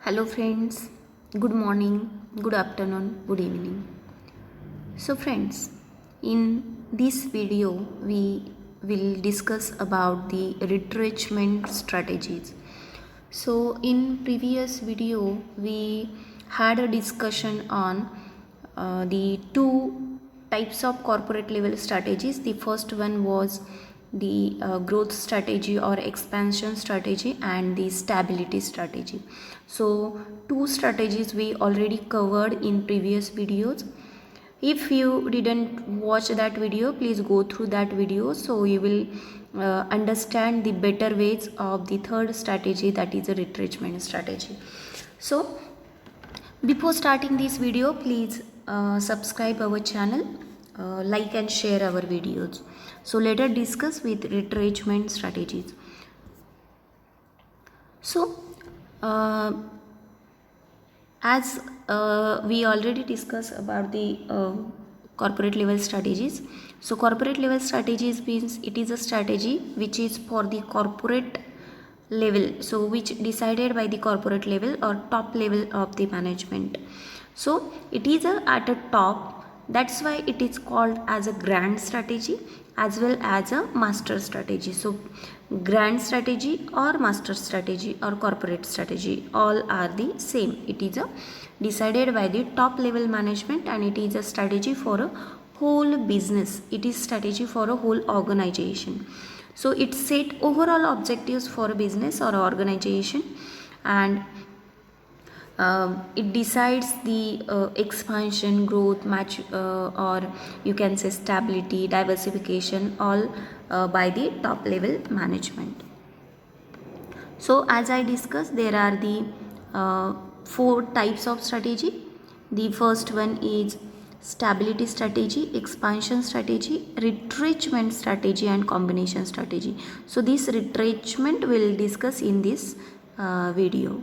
Hello friends, good morning, good afternoon, good evening. So friends, in this video we will discuss about the retrenchment strategies. So in previous video we had a discussion on the two types of corporate level strategies. The first one was the growth strategy or expansion strategy and the stability strategy. So two strategies we already covered in previous videos. If you didn't watch that video, please go through that video so you will understand the better ways of the third strategy, that is a retrenchment strategy. So before starting this video, please subscribe our channel, like and share our videos. So let us discuss with retrenchment strategies. So as we already discussed about the corporate level strategies. So corporate level strategies means it is a strategy which is for the corporate level, so which decided by the corporate level or top level of the management. So it is at a top, that's why it is called as a grand strategy as well as a master strategy. So grand strategy or master strategy or corporate strategy, all are the same. It is a decided by the top level management and it is a strategy for a whole business. It is strategy for a whole organization. So it set overall objectives for a business or organization, and it decides the expansion, growth, match, or you can say stability, diversification, all by the top level management. So as I discussed, there are the four types of strategy. The first one is stability strategy, expansion strategy, retrenchment strategy and combination strategy. So this retrenchment will discuss in this video.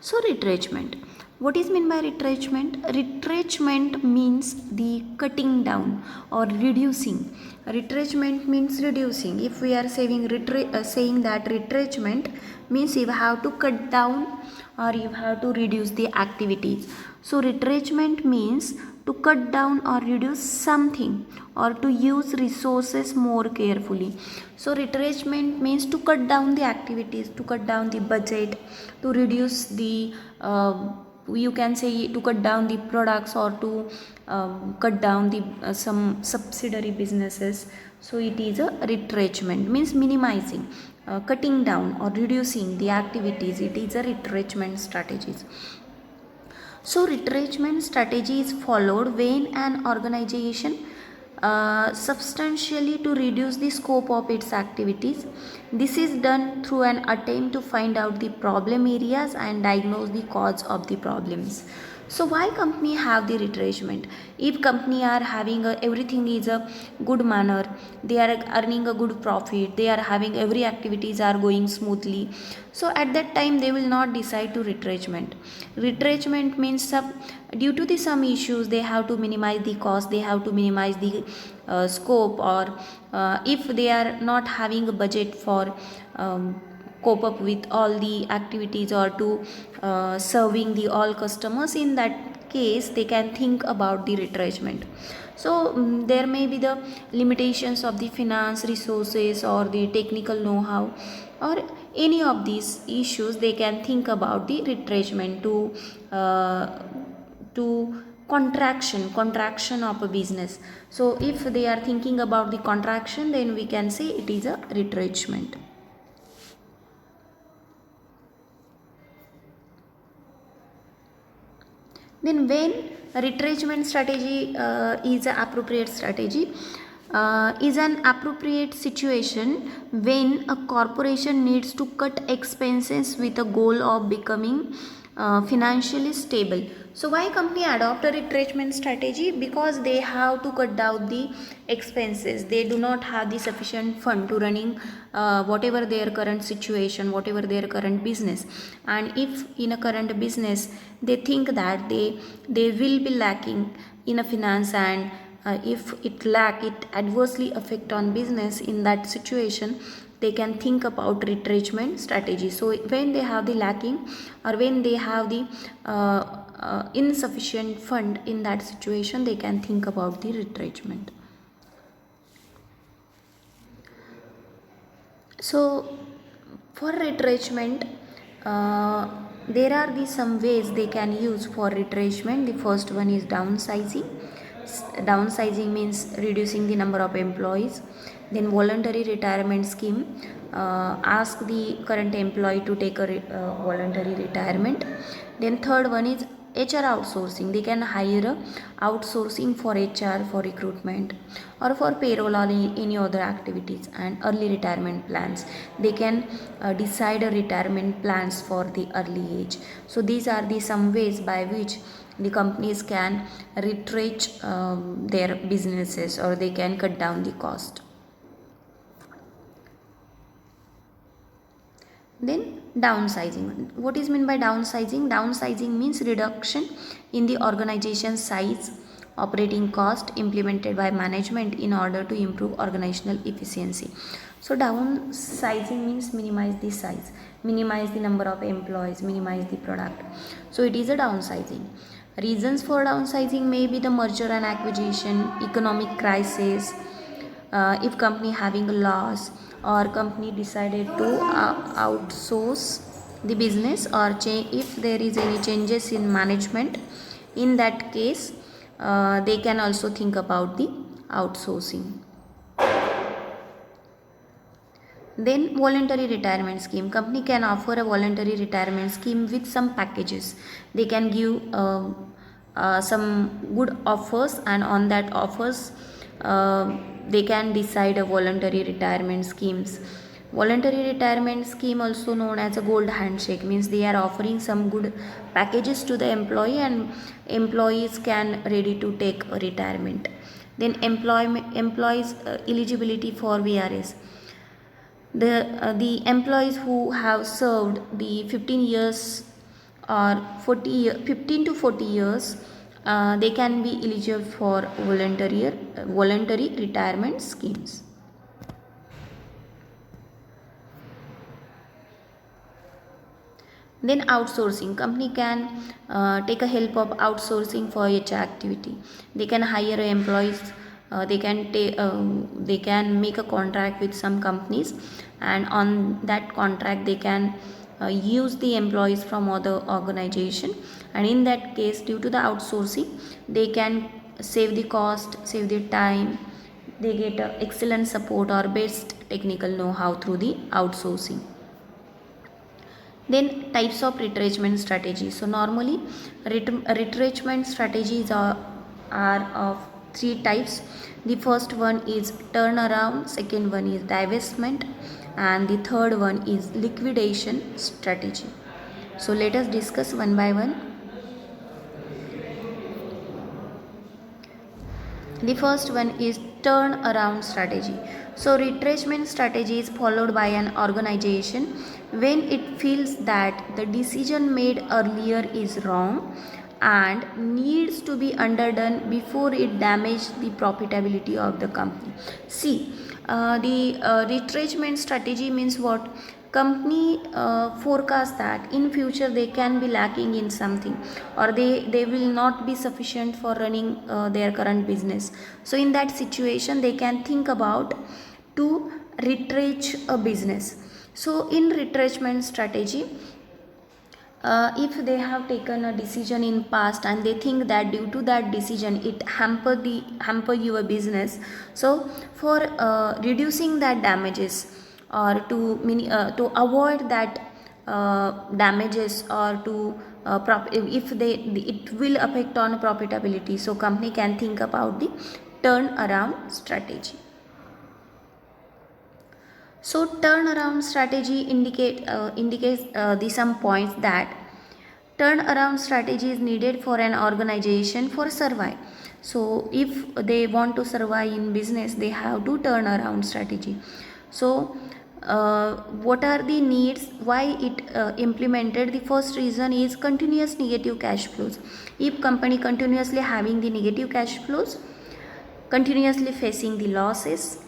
So retrenchment. What is meant by retrenchment? Retrenchment means the cutting down or reducing. Retrenchment means reducing. If we are saying that retrenchment means you have to cut down or you have to reduce the activities. So retrenchment means to cut down or reduce something or to use resources more carefully. So retrenchment means to cut down the activities, to cut down the budget, to reduce the you can say to cut down the products or to cut down the some subsidiary businesses. So it is a retrenchment, means minimizing, cutting down or reducing the activities. It is a retrenchment strategies. So retrenchment strategy is followed when an organization substantially to reduce the scope of its activities. This is done through an attempt to find out the problem areas and diagnose the cause of the problems. So why company have the retrenchment? If company are having everything is a good manner, they are earning a good profit, they are having every activities are going smoothly, so at that time they will not decide to retrenchment. Retrenchment means due to some issues they have to minimize the cost, they have to minimize the scope, or if they are not having a budget for cope up with all the activities or to serving the all customers, in that case they can think about the retrenchment. So there may be the limitations of the finance resources or the technical know-how or any of these issues, they can think about the retrenchment to contraction of a business. So if they are thinking about the contraction, then we can say it is a retrenchment. Then when retrenchment strategy is an appropriate strategy, is an appropriate situation when a corporation needs to cut expenses with a goal of becoming financially stable. So why company adopt a retrenchment strategy? Because they have to cut down the expenses. They do not have the sufficient fund to running whatever their current situation, whatever their current business. And if in a current business they think that they will be lacking in a finance, and if it adversely affect on business, in that situation they can think about retrenchment strategy. So when they have the lacking, or when they have the insufficient fund, in that situation they can think about the retrenchment. So for retrenchment, there are some ways they can use for retrenchment. The first one is downsizing. Downsizing means reducing the number of employees. Then voluntary retirement scheme, ask the current employee to take a voluntary retirement. Then third one is HR outsourcing. They can hire outsourcing for HR, for recruitment, or for payroll, or any other activities. And early retirement plans, they can decide a retirement plans for the early age. So these are some ways by which the companies can retrench their businesses, or they can cut down the cost. Then downsizing. What is meant by downsizing? Downsizing means reduction in the organization size, operating cost implemented by management in order to improve organizational efficiency. So downsizing means minimize the size, minimize the number of employees, minimize the product. So it is a downsizing. Reasons for downsizing may be the merger and acquisition, economic crisis, if company having a loss, or company decided to outsource the business, or if there is any changes in management. In that case, they can also think about the outsourcing. Then voluntary retirement scheme. Company can offer a voluntary retirement scheme with some packages. They can give some good offers, and on that offers they can decide a voluntary retirement schemes. Voluntary retirement scheme, also known as a gold handshake, means they are offering some good packages to the employee, and employees can ready to take a retirement. Then employees eligibility for VRS. The employees who have served the 15 years or 15 to 40 years, they can be eligible for voluntary retirement schemes. Then outsourcing. Company can take a help of outsourcing for HR activity. They can hire employees. They can make a contract with some companies, and on that contract they can use the employees from other organization, and in that case, due to the outsourcing, they can save the cost, save the time. They get excellent support or best technical know-how through the outsourcing. Then types of retrenchment strategy. So normally retrenchment strategies are of three types. The first one is turnaround, second one is divestment, and the third one is liquidation strategy. So let us discuss one by one. The first one is turnaround strategy. So retrenchment strategy is followed by an organization when it feels that the decision made earlier is wrong and needs to be underdone before it damages the profitability of the company. See, the retrenchment strategy means what? Company forecast that in future they can be lacking in something, or they will not be sufficient for running their current business. So in that situation they can think about to retrench a business. So in retrenchment strategy, if they have taken a decision in past and they think that due to that decision it hamper your business, so for reducing that damages, or to avoid that damages, or to if it will affect on profitability, so company can think about the turnaround strategy. So turnaround strategy indicates the some points that turnaround strategy is needed for an organization for survive. So if they want to survive in business, they have to turn around strategy. So what are the needs? Why it implemented? The first reason is continuous negative cash flows. If company continuously having the negative cash flows, continuously facing the losses,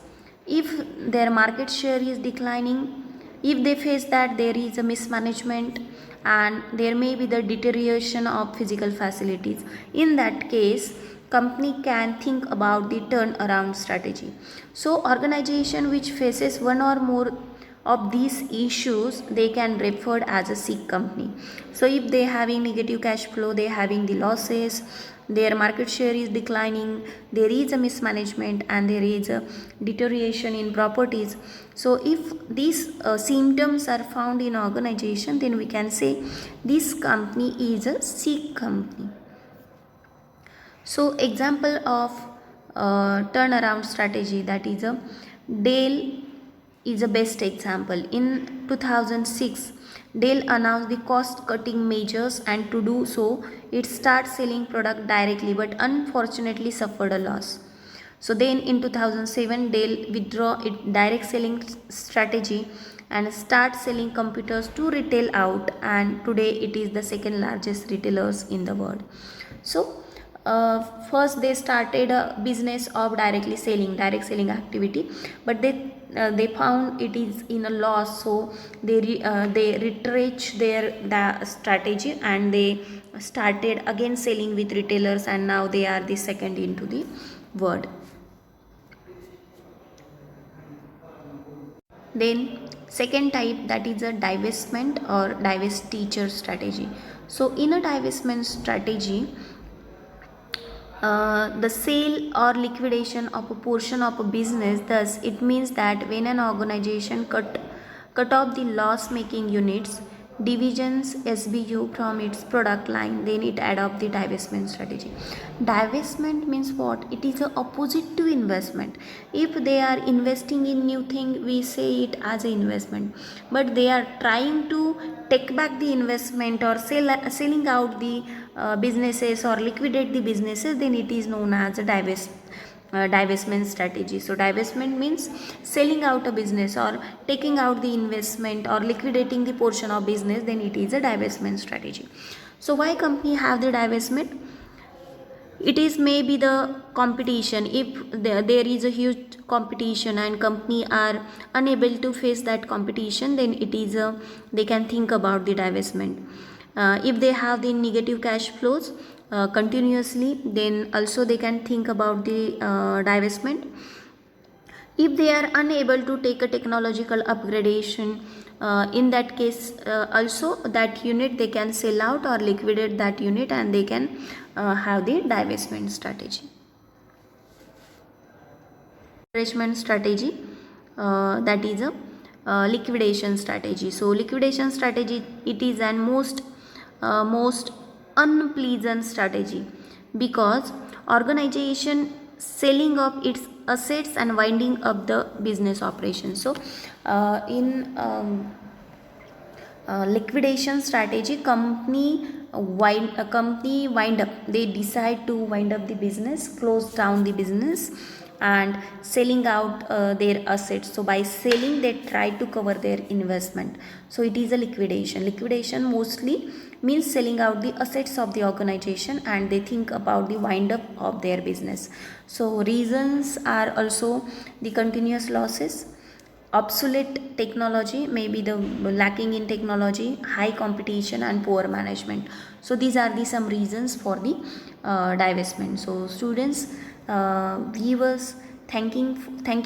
If their market share is declining, if they face that there is a mismanagement and there may be the deterioration of physical facilities, in that case company can think about the turnaround strategy. So organization which faces one or more of these issues, they can referred as a sick company. So if they having negative cash flow, they having the losses, their market share is declining, there is a mismanagement and there is a deterioration in properties. So if these symptoms are found in organization, then we can say this company is a sick company. So example of turnaround strategy, that is a Dell is a best example. In 2006, Dell announced the cost cutting measures, and to do so it started selling product directly but unfortunately suffered a loss. So then in 2007, Dell withdraw its direct selling strategy and start selling computers to retail out, and today it is the second largest retailers in the world. So first they started a business of direct selling activity, but they found it is in a loss, so they retrenched the strategy and they started again selling with retailers, and now they are the second into the world. Then second type, that is a divestment or divestiture strategy. So in a divestment strategy, the sale or liquidation of a portion of a business. Thus it means that when an organization cut off the loss making units, divisions, SBU from its product line, then it adopt the divestment strategy. Divestment means what? It is a opposite to investment. If they are investing in new thing, we say it as a investment, but they are trying to take back the investment or selling out the businesses or liquidate the businesses, then it is known as a divestment strategy. So divestment means selling out a business or taking out the investment or liquidating the portion of business, then it is a divestment strategy. So why company have the divestment? It is maybe the competition. If there is a huge competition and company are unable to face that competition, then it is a, they can think about the divestment. If they have the negative cash flows continuously, then also they can think about the divestment. If they are unable to take a technological upgradation, in that case also that unit they can sell out or liquidate that unit, and they can have the divestment strategy. Retrenchment strategy, that is a liquidation strategy. So liquidation strategy, it is an most unpleasant strategy, because organization selling of its assets and winding up the business operation. So in liquidation strategy, company wind up, they decide to wind up the business, close down the business and selling out their assets. So by selling, they try to cover their investment. So it is a liquidation mostly means selling out the assets of the organization, and they think about the wind up of their business. So reasons are also the continuous losses, obsolete technology, maybe the lacking in technology, high competition and poor management. So these are the some reasons for the divestment. So students, viewers, thank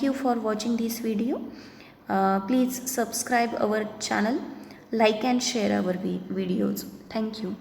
you for watching this video. Please subscribe our channel, like and share our videos. Thank you.